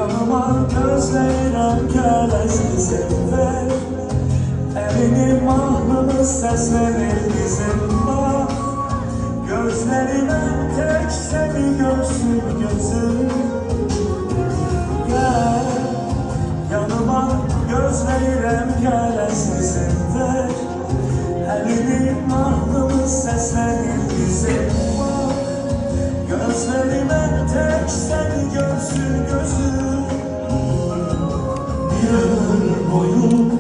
Yanıma gözləyirəm gələsin sevər. Əlini mahnını səslənir bizim var. Gözlərimə tək səni görsün gözüm. Gəl, yanıma gözləyirəm gələsin sevər. Əlini mahnını səslənir bizim var. Gözlərimə tək səni görsün gözüm. Bir ömür boyu